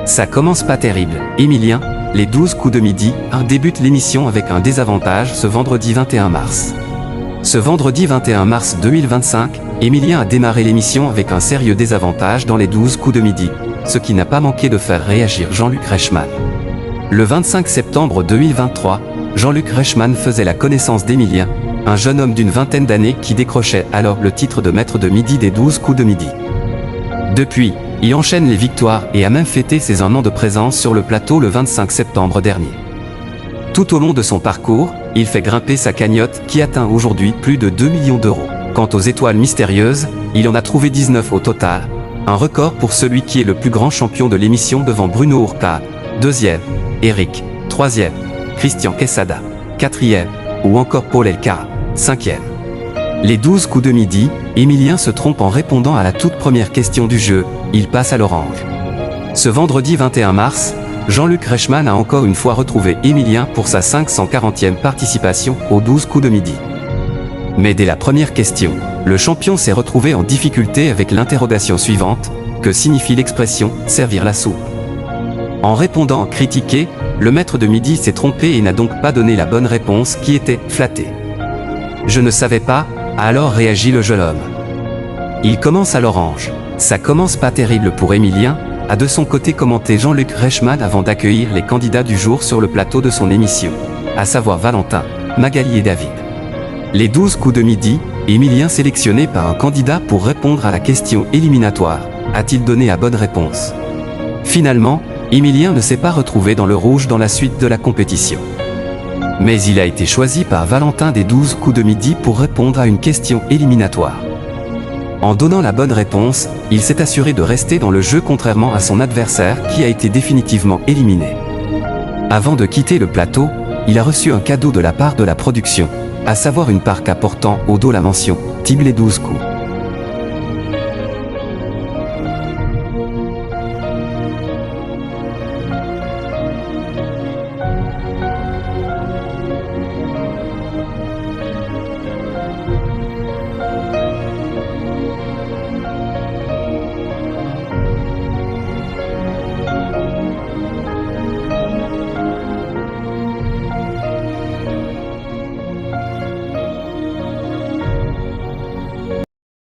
Ça commence pas terrible. Émilien, les 12 coups de midi, débute l'émission avec un désavantage ce vendredi 21 mars. Ce vendredi 21 mars 2025, Émilien a démarré l'émission avec un sérieux désavantage dans les 12 coups de midi, ce qui n'a pas manqué de faire réagir Jean-Luc Reichmann. Le 25 septembre 2023, Jean-Luc Reichmann faisait la connaissance d'Émilien, un jeune homme d'une vingtaine d'années qui décrochait alors le titre de maître de midi des 12 coups de midi. Depuis, il enchaîne les victoires et a même fêté ses 1 an de présence sur le plateau le 25 septembre dernier. Tout au long de son parcours, il fait grimper sa cagnotte qui atteint aujourd'hui plus de 2 millions d'euros. Quant aux étoiles mystérieuses, il en a trouvé 19 au total, un record pour celui qui est le plus grand champion de l'émission devant Bruno Urquhart, 2e, Eric, 3e, Christian Quesada, 4e, ou encore Paul Elkarat, 5e. Les 12 coups de midi, Émilien se trompe en répondant à la toute première question du jeu, il passe à l'orange. Ce vendredi 21 mars, Jean-Luc Reichmann a encore une fois retrouvé Émilien pour sa 540e participation aux 12 coups de midi. Mais dès la première question, le champion s'est retrouvé en difficulté avec l'interrogation suivante, que signifie l'expression « servir la soupe ». En répondant critiqué, le maître de midi s'est trompé et n'a donc pas donné la bonne réponse qui était « flatté ». Je ne savais pas, a alors réagi le jeune homme. Il commence à l'orange. Ça commence pas terrible pour Émilien, a de son côté commenté Jean-Luc Reichmann avant d'accueillir les candidats du jour sur le plateau de son émission, à savoir Valentin, Magali et David. Les 12 coups de midi, Émilien sélectionné par un candidat pour répondre à la question éliminatoire, a-t-il donné la bonne réponse? Finalement, Émilien ne s'est pas retrouvé dans le rouge dans la suite de la compétition. Mais il a été choisi par Valentin des 12 coups de midi pour répondre à une question éliminatoire. En donnant la bonne réponse, il s'est assuré de rester dans le jeu contrairement à son adversaire qui a été définitivement éliminé. Avant de quitter le plateau, il a reçu un cadeau de la part de la production, à savoir une parka portant au dos la mention « Tib les 12 coups ».